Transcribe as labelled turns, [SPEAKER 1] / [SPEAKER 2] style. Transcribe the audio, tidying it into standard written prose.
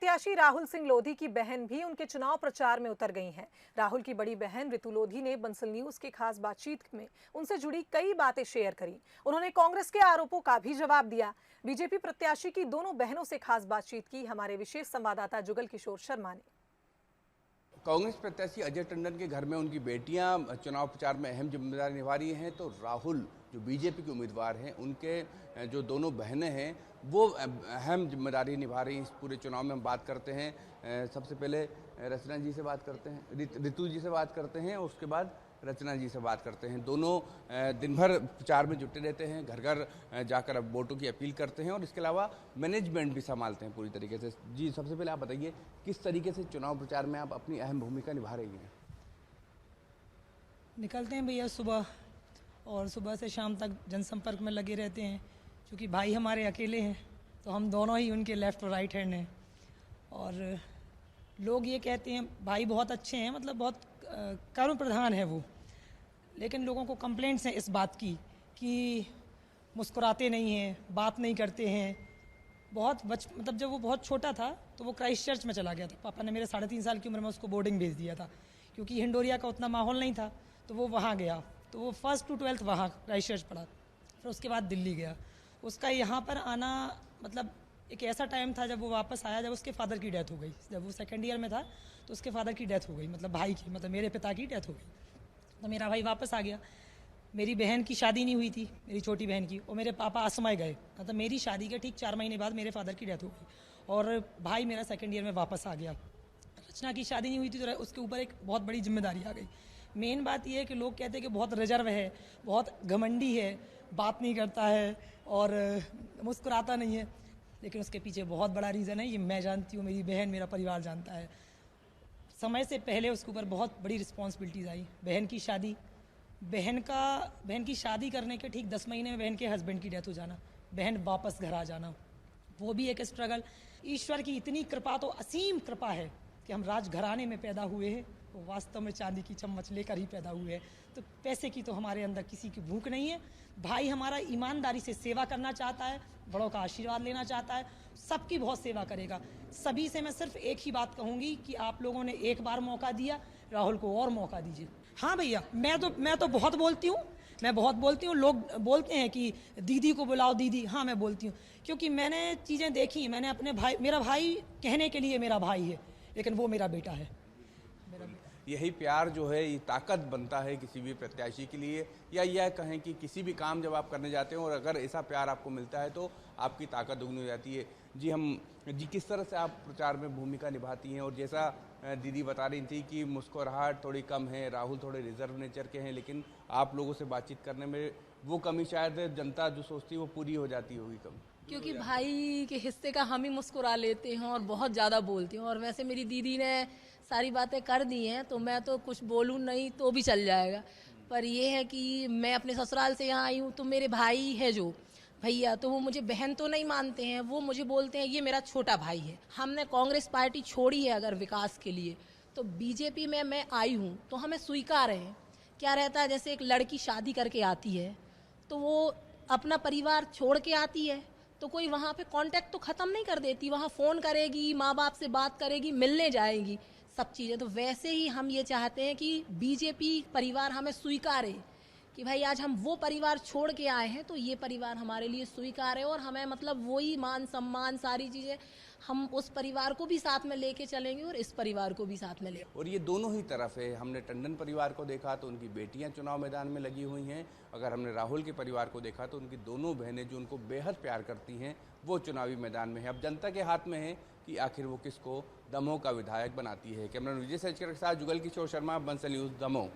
[SPEAKER 1] प्रत्याशी राहुल सिंह लोधी की बहन भी उनके चुनाव प्रचार में उतर गई हैं। राहुल की बड़ी बहन रितु लोधी ने बंसल न्यूज की खास बातचीत में उनसे जुड़ी कई बातें शेयर करी। उन्होंने कांग्रेस के आरोपों का भी जवाब दिया। बीजेपी प्रत्याशी की दोनों बहनों से खास बातचीत की हमारे विशेष संवाददाता जुगल किशोर शर्मा ने।
[SPEAKER 2] कांग्रेस प्रत्याशी अजय टंडन के घर में उनकी बेटियां चुनाव प्रचार में अहम जिम्मेदारी निभा रही हैं, तो राहुल जो बीजेपी के उम्मीदवार हैं उनके जो दोनों बहनें हैं वो अहम जिम्मेदारी निभा रही हैं इस पूरे चुनाव में। हम बात करते हैं सबसे पहले रचना जी से बात करते हैं, रितु जी से बात करते हैं, उसके बाद रचना जी से बात करते हैं। दोनों दिन भर प्रचार में जुटे रहते हैं, घर घर जाकर अब वोटों की अपील करते हैं और इसके अलावा मैनेजमेंट भी संभालते हैं पूरी तरीके से। जी, सबसे पहले आप बताइए किस तरीके से चुनाव प्रचार में आप अपनी अहम भूमिका निभा रही हैं?
[SPEAKER 3] निकलते हैं भैया सुबह, और सुबह से शाम तक जनसंपर्क में लगे रहते हैं। क्योंकि भाई हमारे अकेले हैं तो हम दोनों ही उनके लेफ़्ट और राइट हैंड हैं। और लोग ये कहते हैं भाई बहुत अच्छे हैं, मतलब बहुत कर्म प्रधान है वो, लेकिन लोगों को कंप्लेंट्स हैं इस बात की कि मुस्कुराते नहीं हैं, बात नहीं करते हैं। मतलब जब वो बहुत छोटा था तो वो क्राइस्ट चर्च में चला गया था। पापा ने मेरे 3.5 साल की उम्र में उसको बोर्डिंग भेज दिया था, क्योंकि हिंडोरिया का उतना माहौल नहीं था, तो वो वहाँ गया। तो वो 1st to 12th वहाँ क्राइस्ट चर्च पढ़ा, फिर उसके बाद दिल्ली गया। उसका यहाँ पर आना मतलब एक ऐसा टाइम था जब वो वापस आया, जब उसके फादर की डेथ हो गई। जब वो 2nd ईयर में था तो उसके फादर की डेथ हो गई, मतलब भाई की, मतलब मेरे पिता की डेथ हो गई। तो मेरा भाई वापस आ गया। मेरी बहन की शादी नहीं हुई थी, मेरी छोटी बहन की, और मेरे पापा असमय गए। मतलब मेरी शादी के ठीक 4 महीने बाद मेरे फादर की डेथ हो गई और भाई मेरा 2nd ईयर में वापस आ गया। रचना की शादी नहीं हुई थी तो उसके ऊपर एक बहुत बड़ी जिम्मेदारी आ गई। मेन बात यह है कि लोग कहते हैं कि बहुत रिजर्व है, बहुत घमंडी है, बात नहीं करता है और मुस्कुराता नहीं है, लेकिन उसके पीछे बहुत बड़ा रीज़न है। ये मैं जानती हूँ, मेरी बहन, मेरा परिवार जानता है। समय से पहले उसके ऊपर बहुत बड़ी रिस्पॉन्सिबिलिटीज़ आई। बहन की शादी करने के ठीक 10 महीने में बहन के हस्बैंड की डेथ हो जाना, बहन वापस घर आ जाना, वो भी एक स्ट्रगल। ईश्वर की इतनी कृपा, तो असीम कृपा है कि हम राजघराने में पैदा हुए हैं, वो वास्तव में चांदी की चम्मच लेकर ही पैदा हुए हैं। तो पैसे की तो हमारे अंदर किसी की भूख नहीं है। भाई हमारा ईमानदारी से सेवा करना चाहता है, बड़ों का आशीर्वाद लेना चाहता है, सबकी बहुत सेवा करेगा। सभी से मैं सिर्फ एक ही बात कहूँगी कि आप लोगों ने एक बार मौका दिया, राहुल को और मौका दीजिए। हाँ भैया, मैं तो बहुत बोलती हूँ। लोग बोलते हैं कि दीदी को बुलाओ दीदी। हाँ, मैं बोलती हूँ, क्योंकि मैंने चीज़ें देखी। मैंने अपने भाई, मेरा भाई कहने के लिए मेरा भाई है, लेकिन वो मेरा बेटा है।
[SPEAKER 2] यही प्यार जो है ये ताकत बनता है किसी भी प्रत्याशी के लिए, या यह कहें कि किसी भी काम जब आप करने जाते हैं और अगर ऐसा प्यार आपको मिलता है तो आपकी ताकत दुगनी हो जाती है। जी, किस तरह से आप प्रचार में भूमिका निभाती हैं? और जैसा दीदी बता रही थी कि मुस्कुराहट थोड़ी कम है, राहुल थोड़े रिजर्व नेचर के हैं, लेकिन आप लोगों से बातचीत करने में वो कमी शायद जनता जो सोचती है वो पूरी हो जाती होगी कम,
[SPEAKER 4] क्योंकि भाई के हिस्से का हम ही मुस्कुरा लेते हैं और बहुत ज़्यादा बोलती हूँ। और वैसे मेरी दीदी ने सारी बातें कर दी हैं, तो मैं तो कुछ बोलूँ नहीं तो भी चल जाएगा। पर ये है कि मैं अपने ससुराल से यहाँ आई हूँ, तो मेरे भाई है जो भैया, तो वो मुझे बहन तो नहीं मानते हैं, वो मुझे बोलते हैं ये मेरा छोटा भाई है। हमने कांग्रेस पार्टी छोड़ी है अगर विकास के लिए, तो बीजेपी में मैं आई हूँ तो हमें स्वीकार है। क्या रहता है, जैसे एक लड़की शादी करके आती है तो वो अपना परिवार छोड़ के आती है, तो कोई वहाँ पे कांटेक्ट तो ख़त्म नहीं कर देती, वहाँ फ़ोन करेगी, माँ बाप से बात करेगी, मिलने जाएगी, सब चीज़ें। तो वैसे ही हम ये चाहते हैं कि बीजेपी परिवार हमें स्वीकारे कि भाई आज हम वो परिवार छोड़ के आए हैं तो ये परिवार हमारे लिए स्वीकार है, और हमें मतलब वही मान सम्मान सारी चीज़ें हम उस परिवार को भी साथ में लेके चलेंगे और इस परिवार को भी साथ में ले।
[SPEAKER 2] और ये दोनों ही तरफ है। हमने टंडन परिवार को देखा तो उनकी बेटियां चुनाव मैदान में लगी हुई हैं। अगर हमने राहुल के परिवार को देखा तो उनकी दोनों बहनें जो उनको बेहद प्यार करती हैं वो चुनावी मैदान में है। अब जनता के हाथ में है कि आखिर वो किसको दमोह का विधायक बनाती है। कैमरा विजय सचकर के साथ जुगल किशोर शर्मा, बंसल न्यूज़, दमोह।